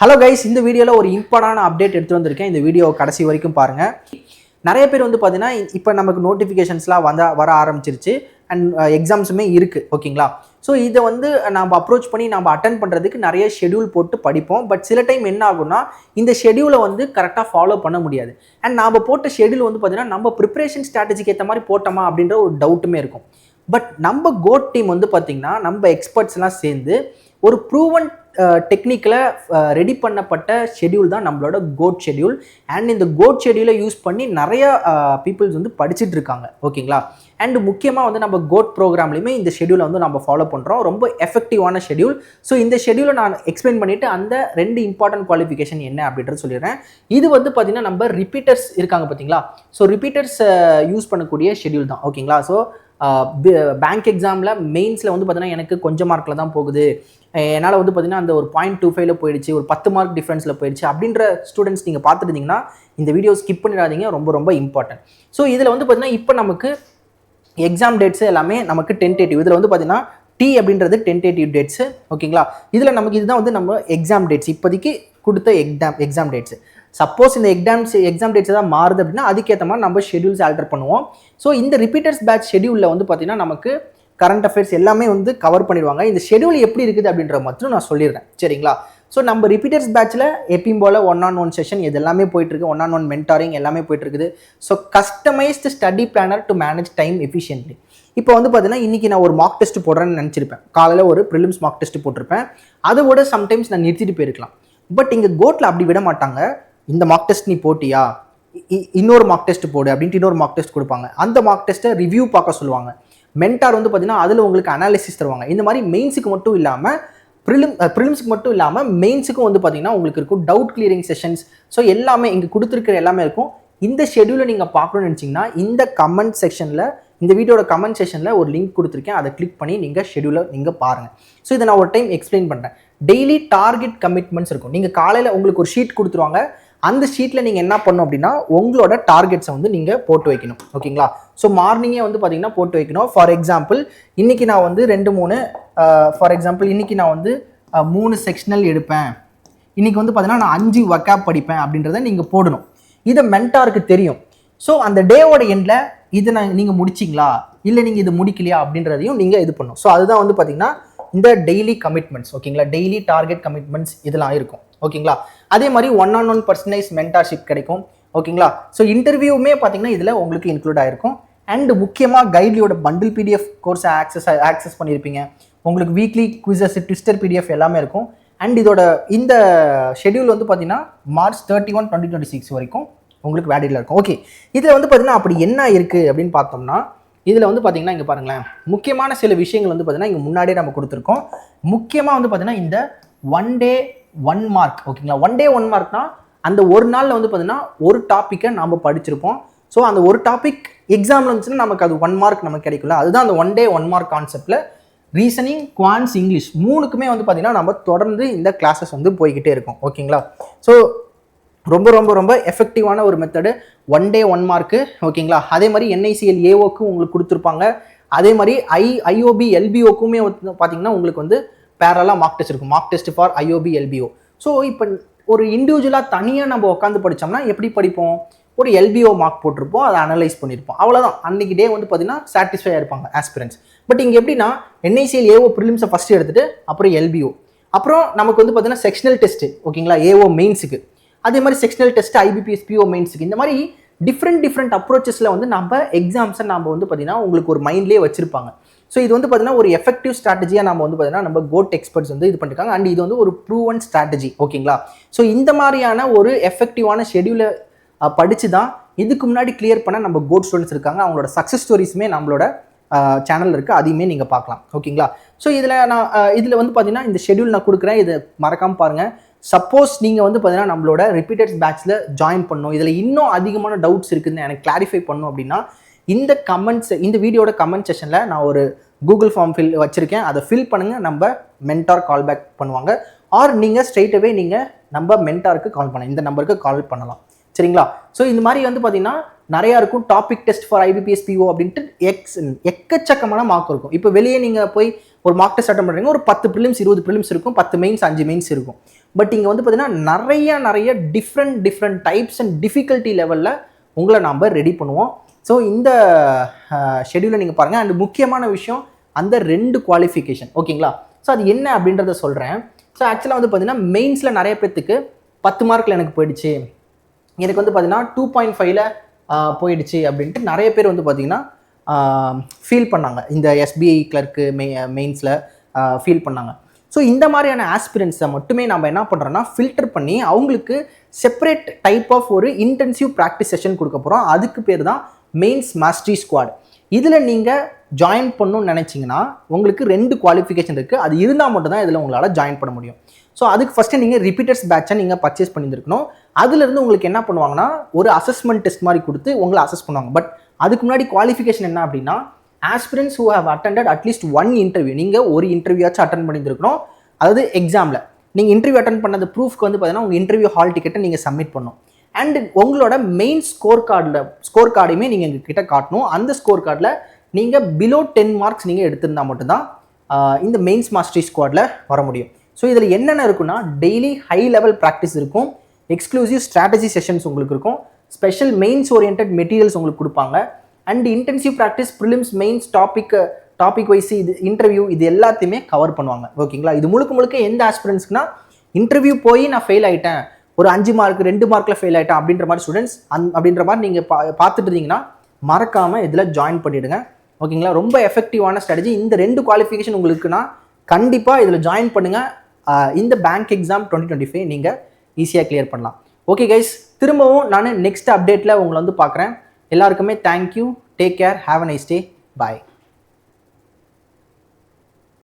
Hello guys, இந்த வீடியோவில் ஒரு இம்பார்ட்டான அப்டேட் எடுத்து வந்திருக்கேன். இந்த வீடியோ கடைசி வரைக்கும் பாருங்கள். நிறைய பேர் பார்த்தீங்கன்னா இப்போ நமக்கு நோட்டிஃபிகேஷன்ஸ்லாம் வர ஆரம்பிச்சிருச்சு அண்ட் எக்ஸாம்ஸுமே இருக்குது. ஓகேங்களா? ஸோ இதை நம்ம அப்ரோச் பண்ணி நம்ம அட்டன் பண்ணுறதுக்கு நிறைய ஷெடியூல் போட்டு படிப்போம். பட் சில டைம் என்ன ஆகும்னா இந்த ஷெடியூலை கரெக்டாக ஃபாலோ பண்ண முடியாது. அண்ட் நாம் போட்ட ஷெடியூல் பார்த்தீங்கன்னா நம்ம ப்ரிப்பரேஷன் ஸ்ட்ராட்டஜிக்கு ஏற்ற மாதிரி போட்டோமா அப்படின்ற ஒரு டவுட்டுமே இருக்கும். பட் நம்ம கோட் டீம் பார்த்தீங்கன்னா நம்ம எக்ஸ்பர்ட்ஸ்லாம் சேர்ந்து ஒரு ப்ரூவன் டெக்னிக்கில் ரெடி பண்ணப்பட்ட ஷெடியூல் தான் நம்மளோட கோட் ஷெடியூல். அண்ட் இந்த கோட் ஷெடியூலை யூஸ் பண்ணி நிறைய பீப்புள்ஸ் படிச்சுட்டு இருக்காங்க. ஓகேங்களா? அண்ட் முக்கியமாக நம்ம கோட் ப்ரோக்ராம்லையுமே இந்த ஷெடியூலை நம்ம ஃபாலோ பண்ணுறோம். ரொம்ப எஃபெக்டிவான ஷெடியூல். ஸோ இந்த ஷெடியூலை நான் எக்ஸ்பிளைன் பண்ணிவிட்டு அந்த 2 இம்பார்ட்டன்ட் குவாலிஃபிகேஷன் என்ன அப்படின்றது சொல்லிடுறேன். இது பார்த்தீங்கன்னா நம்ம ரிப்பீட்டர்ஸ் இருக்காங்க பார்த்தீங்களா? ஸோ ரிப்பீட்டர்ஸ் யூஸ் பண்ணக்கூடிய ஷெடியூல் தான். ஓகேங்களா? ஸோ பேங்க் எக்ஸாமில் மெயின்ஸில் பார்த்தீங்கன்னா எனக்கு கொஞ்சம் மார்க்கில் தான் போகுது, என்னால் பார்த்தீங்கன்னா அந்த ஒரு 0.25 போயிடுச்சு, ஒரு 10 மார்க் டிஃப்ரென்ஸில் போயிடுச்சு அப்படின்ற ஸ்டூடெண்ட்ஸ் நீங்கள் பார்த்துருந்தீங்கன்னா இந்த வீடியோ ஸ்கிப் பண்ணிடாதீங்க. ரொம்ப ரொம்ப இம்பார்ட்டன்ட். ஸோ இதில் பார்த்தீங்கன்னா இப்போ நமக்கு எக்ஸாம் டேட்ஸ் எல்லாமே நமக்கு டென்டேட்டிவ். இதில் பார்த்தீங்கன்னா டி அப்படின்றது டென்டேட்டிவ் டேட்ஸு. ஓகேங்களா? இதில் நமக்கு இதுதான் நம்ம எக்ஸாம் டேட்ஸ் இப்போதைக்கு கொடுத்த எக்ஸாம் டேட்ஸு. சப்போஸ் இந்த எக்ஸாம் டேட்ஸ் தான் மாறுது அப்படின்னா அதுக்கேற்ற மாதிரி நம்ம ஷெடியூல்ஸ் ஆல்டர் பண்ணுவோம். ஸோ இந்த ரிப்பீட்டர்ஸ் பேட்ச் ஷெடியூலில் பார்த்தீங்கன்னா நமக்கு கரண்ட் அஃபேர்ஸ் எல்லாமே கவர் பண்ணிடுவாங்க. இந்த ஷெடியூல் எப்படி இருக்குது அப்படின்ற மட்டும் நான் சொல்லிடுறேன். சரிங்களா? ஸோ நம்ம ரிப்பீட்டர்ஸ் பேட்சில் எப்பயும் போல் 1-on-1 செஷன் இது எல்லாமே போயிட்டுருக்கு. 1-on-1 மென்டாரிங் எல்லாமே போயிட்டுருக்குது. So customised study planar to manage time efficiently. இப்போ பார்த்தீங்கன்னா இன்றைக்கி நான் ஒரு மார்க் டெஸ்ட் போடுறேன்னு நினச்சிருப்பேன். காலையில் ஒரு ப்ரிலிம்ஸ் மார்க் டெஸ்ட் போட்டிருப்பேன். அதை விட சம்டைம்ஸ் நான் நிறுத்திட்டு போயிருக்கலாம். பட் இங்கே கோட்டில் அப்படி விட மாட்டாங்க. இந்த மார்க் டெஸ்ட் நீ போட்டியா, இன்னொரு மார்க் டெஸ்ட் போடு அப்படின்ட்டு இன்னொரு மார்க் டெஸ்ட் கொடுப்பாங்க. அந்த மார்க் டெஸ்ட்டை ரிவ்யூ பார்க்க சொல்லுவாங்க. மென்டார் பார்த்தீங்கன்னா அதில் உங்களுக்கு அனாலிசிஸ் தருவாங்க. இந்த மாதிரி மெயின்ஸுக்கு மட்டும் இல்லாமல் ப்ரிலிம்ஸுக்கு மட்டும் இல்லாமல் மெயின்ஸுக்கும் பார்த்தீங்கன்னா உங்களுக்கு இருக்கும் டவுட் கிளியரிங் செஷன்ஸ். ஸோ எல்லாமே இங்கே கொடுத்துருக்கிற எல்லாமே இருக்கும். இந்த ஷெடியூலை நீங்கள் பார்க்கணும்னு நினச்சிங்கன்னா இந்த கமெண்ட் செக்ஷனில், இந்த வீடியோட கமெண்ட் செக்ஷனில் ஒரு லிங்க் கொடுத்துருக்கேன். அதை கிளிக் பண்ணி நீங்கள் ஷெடியூலை நீங்கள் பாருங்கள். ஸோ இதை நான் ஒரு டைம் எக்ஸ்பிளைன் பண்ணுறேன். டெய்லி டார்கெட் கமிட்மெண்ட்ஸ் இருக்கும். நீங்கள் காலையில் உங்களுக்கு ஒரு ஷீட் கொடுத்துருவாங்க. அந்த ஷீட்டில் நீங்கள் என்ன பண்ணணும் அப்படின்னா உங்களோட டார்கெட்ஸை நீங்கள் போட்டு வைக்கணும். ஓகேங்களா? ஸோ மார்னிங்கே பார்த்தீங்கன்னா போட்டு வைக்கணும். ஃபார் எக்ஸாம்பிள் இன்றைக்கி நான் 2-3 ஃபார் எக்ஸாம்பிள் இன்றைக்கி நான் 3 செக்ஷனல் எடுப்பேன், இன்றைக்கி பார்த்தீங்கன்னா நான் 5 வொக்காப் படிப்பேன் அப்படின்றத நீங்கள் போடணும். இதை மென்டாருக்கு தெரியும். ஸோ அந்த டேவோட எண்டில் இதை நீங்கள் முடிச்சிங்களா இல்லை நீங்கள் இது முடிக்கலையா அப்படின்றதையும் நீங்கள் இது பண்ணணும். ஸோ அதுதான் பார்த்தீங்கன்னா இந்த டெய்லி கமிட்மெண்ட்ஸ். ஓகேங்களா? டெய்லி டார்கெட் கமிட்மெண்ட்ஸ் இதெல்லாம் இருக்கும். ஓகேங்களா? அதே மாதிரி 1-on-1 பர்சனலைஸ் மென்டார்ஷிப் கிடைக்கும். ஓகேங்களா? ஸோ இன்டர்வியூமே பார்த்தீங்கன்னா இதில் உங்களுக்கு இன்க்ளூட் ஆகிருக்கும். அண்ட் முக்கியமாக கைட்லியோட பண்டில் பிடிஎஃப் கோர்ஸை ஆக்சஸ் பண்ணியிருப்பீங்க. உங்களுக்கு வீக்லி குவிசஸ், ட்விஸ்டர் பிடிஎஃப் எல்லாமே இருக்கும். அண்ட் இதோட இந்த ஷெடியூல் பார்த்தீங்கன்னா March 31, 2026 வரைக்கும் உங்களுக்கு வேலிடில் இருக்கும். ஓகே, இதில் பார்த்தீங்கன்னா அப்படி என்ன இருக்குது அப்படின்னு பார்த்தோம்னா இதில் பார்த்தீங்கன்னா இங்கே பாருங்களேன், முக்கியமான சில விஷயங்கள் பார்த்தீங்கன்னா இங்கே முன்னாடியே நம்ம கொடுத்துருக்கோம். முக்கியமாக பார்த்தீங்கன்னா இந்த 1 day 1 mark. ஓகேங்களா? 1 day 1 markனா அந்த ஒரு நாளில் பார்த்தீங்கன்னா ஒரு டாப்பிக்கை நம்ம படிச்சிருப்போம். ஸோ அந்த ஒரு டாபிக் எக்ஸாமில் வந்துச்சுன்னா நமக்கு அது 1 mark நமக்கு கிடைக்கும்ல. அதுதான் அந்த 1 day 1 mark கான்செப்டில் ரீசனிங், குவான்ஸ், இங்கிலீஷ் 3க்குமே பார்த்தீங்கன்னா நம்ம தொடர்ந்து இந்த கிளாஸஸ் போய்கிட்டே இருக்கும். ஓகேங்களா? ஸோ ரொம்ப ரொம்ப ரொம்ப எஃபெக்டிவான ஒரு மெத்தடு 1 day 1 mark. ஓகேங்களா? அதே மாதிரி NICL AOக்கு உங்களுக்கு கொடுத்துருப்பாங்க. அதே மாதிரி IOB LBOக்குமே பார்த்தீங்கன்னா உங்களுக்கு பேரலாக மார்க் டெஸ்ட் இருக்கும். Mark test for IOB LBO. So இப்போ ஒரு இண்டிவிஜுவலாக தனியாக நம்ம உட்காந்து படித்தோம்னா எப்படி படிப்போம்? ஒரு LBO மார்க் போட்டிருப்போம், அதை அனலைஸ் பண்ணியிருப்போம், அவ்வளோதான். அன்றைக்கி டே பார்த்தீங்கன்னா சாட்டிஸ்ஃபையாக இருப்பாங்க ஆஸ்பிரன்ஸ். பட் இங்கே எப்படின்னா NICL AO ப்ரிலிம்ஸை ஃபஸ்ட்டு எடுத்துகிட்டு அப்புறம் LBO, அப்புறம் நமக்கு பார்த்தீங்கன்னா செக்ஷனல் டெஸ்ட்டு. ஓகேங்களா? AO மெயின்ஸுக்கு, அதே மாதிரி செக்ஷனல் டெஸ்ட் IBPS PO மெயின்ஸுக்கு. இந்த மாதிரி டிஃப்ரெண்ட் அப்ரோச்சஸில் நம்ம எக்ஸாம்ஸை நம்ம பார்த்தீங்கன்னா உங்களுக்கு ஒரு மைண்ட்லேயே வச்சுருப்பாங்க. ஸோ இது பார்த்தீங்கன்னா ஒரு எஃபெக்டிவ் ஸ்ட்ராட்டஜியாக நம்ம பார்த்தீங்கன்னா நம்ம கோட் எக்ஸ்பர்ட்ஸ் இது பண்ணியிருக்காங்க. அண்ட் இது ஒரு ப்ரூவன் ஸ்ட்ராட்டஜி. ஓகேங்களா? ஸோ இந்த மாதிரியான ஒரு எஃபெக்டிவான ஷெடியூலை படித்து தான் இதுக்கு முன்னாடி கிளியர் பண்ண நம்ம கோட் ஸ்டூடெண்ட்ஸ் இருக்காங்க. அவங்களோட சக்ஸஸ் ஸ்டோரிஸுமே நம்மளோட சேனல் இருக்குது, அதையுமே நீங்கள் பார்க்கலாம். ஓகேங்களா? ஸோ இதில் பார்த்தீங்கன்னா இந்த ஷெடியூல் நான் கொடுக்குறேன், இதை மறக்காமல் பாருங்கள். சப்போஸ் நீங்கள் பார்த்தீங்கன்னா நம்மளோட ரிப்பீட்டர்ஸ் பேட்சில் ஜாயின் பண்ணணும், இதில் இன்னும் அதிகமான டவுட்ஸ் இருக்குதுன்னு எனக்கு கிளாரிஃபை பண்ணணும் அப்படின்னா இந்த வீடியோட கமெண்ட் செஷனில் நான் ஒரு கூகுள் ஃபார்ம் வச்சுருக்கேன். அதை ஃபில் பண்ணுங்கள். நம்ம மென்டார் கால் பேக் பண்ணுவாங்க. ஆர் நீங்கள் ஸ்ட்ரெயிட்டவே நீங்கள் நம்ம மென்டாருக்கு கால் பண்ணலாம். இந்த நம்பருக்கு கால் பண்ணலாம். சரிங்களா? ஸோ இந்த மாதிரி வந்து பார்த்தீங்கன்னா நிறையா இருக்கும். Topic test for IBPS PO அப்படின்ட்டு எக்கச்சக்கமான மார்க் இருக்கும். இப்போ வெளியே நீங்கள் போய் ஒரு மார்க் டெஸ்ட் அட்டன் பண்ணுறீங்க, ஒரு 10 ப்ரிலிம்ஸ் 20 ப்ரிலிம்ஸ் இருக்கும், 10 மெயின்ஸ் 5 மெயின்ஸ் இருக்கும். பட் இங்கே வந்து பார்த்தீங்கன்னா நிறைய டிஃப்ரெண்ட் டைப்ஸ் அண்ட் டிஃபிகல்ட்டி லெவலில் உங்களை நாம் ரெடி பண்ணுவோம். ஸோ இந்த ஷெடியூலை நீங்கள் பாருங்கள். அண்ட் முக்கியமான விஷயம் அந்த 2 குவாலிஃபிகேஷன், ஓகேங்களா? ஸோ அது என்ன அப்படின்றத சொல்கிறேன். ஸோ ஆக்சுவலாக வந்து பார்த்தீங்கன்னா மெயின்ஸில் நிறைய பேர்த்துக்கு 10 மார்க்கில் எனக்கு போயிடுச்சு, எனக்கு வந்து பார்த்தீங்கன்னா 2.5ல போயிடுச்சு அப்படின்ட்டு நிறைய பேர் வந்து பார்த்தீங்கன்னா ஃபீல் பண்ணாங்க. இந்த SBI கிளர்க்கு மெயின்ஸில் ஃபீல் பண்ணாங்க. ஸோ இந்த மாதிரியான ஆஸ்பிரன்ஸை மட்டுமே நம்ம என்ன பண்ணுறோன்னா ஃபில்டர் பண்ணி அவங்களுக்கு செப்பரேட் டைப் ஆஃப் ஒரு இன்டென்சிவ் ப்ராக்டிஸ் செஷன் கொடுக்க போகிறோம். அதுக்கு பேர் தான் மெயின்ஸ் மாஸ்டரி ஸ்குவாட். இதில் நீங்கள் ஜாயின் பண்ணணும்னு நினச்சிங்கன்னா உங்களுக்கு 2 குவாலிஃபிகேஷன் இருக்குது. அது இருந்தால் மட்டும்தான் இதில் உங்களால் ஜாயின் பண்ண முடியும். ஸோ அதுக்கு ஃபஸ்ட்டு நீங்கள் ரிப்பீட்டர்ஸ் பேட்சை நீங்கள் பர்ச்சேஸ் பண்ணியிருக்கணும். அதுலேருந்து உங்களுக்கு என்ன பண்ணுவாங்கன்னா ஒரு அசஸ்மெண்ட் டெஸ்ட் மாதிரி கொடுத்து உங்களை அசஸ் பண்ணுவாங்க. பட் அதுக்கு முன்னாடி குவாலிஃபிகேஷன் என்ன அப்படின்னா ஆஸ்பிரன்ஸ் ஹூ ஹவ் அட்டெண்டட் அட்லீஸ்ட் 1 இன்டர்வியூ, நீங்கள் ஒரு இன்டர்வியூவாச்சும் அட்டன் பண்ணியிருக்கணும். அதாவது எக்ஸாமில் நீங்கள் இன்டர்வியூ அட்டன் பண்ணது ப்ரூஃப்க்கு வந்து பார்த்தீங்கன்னா உங்கள் இன்டர்வியூ ஹால் டிக்கெட்டை நீங்கள் சப்மிட் பண்ணணும். அண்ட் உங்களோட மெயின் ஸ்கோர் கார்டையுமே நீங்கள் எங்ககிட்ட காட்டணும். அந்த ஸ்கோர் கார்டில் நீங்கள் பிலோ 10 மார்க்ஸ் நீங்கள் எடுத்திருந்தால் மட்டும்தான் இந்த மெயின்ஸ் மாஸ்டரி ஸ்குவாடில் வர முடியும். ஸோ இதில் என்னென்ன இருக்குன்னா டெய்லி ஹை லெவல் ப்ராக்டிஸ் இருக்கும், எக்ஸ்க்ளூசிவ் ஸ்ட்ராட்டஜி செஷன்ஸ் உங்களுக்கு இருக்கும், ஸ்பெஷல் மெயின்ஸ் ஓரியன்ட் மெட்டீரியல்ஸ் உங்களுக்கு கொடுப்பாங்க, and intensive practice prelims mains topic wise இது இன்டர்வியூ இது எல்லாத்தையுமே கவர் பண்ணுவாங்க. ஓகேங்களா? இது முழுக்க எந்த ஆஸ்பிரன்ஸ்க்குனா இன்டர்வியூ போய் நான் ஃபெயில் ஆகிட்டேன், ஒரு 5 மார்க் 2 மார்க்கில் ஃபெயில் ஆகிட்டேன் அப்படின்ற மாதிரி ஸ்டூடெண்ட்ஸ் அப்படின்ற மாதிரி நீங்கள் பார்த்துட்டு இருந்தீங்கன்னா மறக்காமல் இதில் ஜாயின் பண்ணிவிடுங்க. ஓகேங்களா? ரொம்ப எஃபெக்டிவான ஸ்ட்ராட்டஜி. இந்த 2 குவாலிஃபிகேஷன் உங்களுக்குன்னா கண்டிப்பாக இதில் ஜாயின் பண்ணுங்கள். இந்த பேங்க் எக்ஸாம் 2025 நீங்கள் ஈஸியாக கிளியர் பண்ணலாம். ஓகே கைஸ், திரும்பவும் நான் நெக்ஸ்ட் அப்டேட்டில் உங்களை வந்து பார்க்குறேன். எல்லாருக்குமே thank you, take care, have a nice day, bye.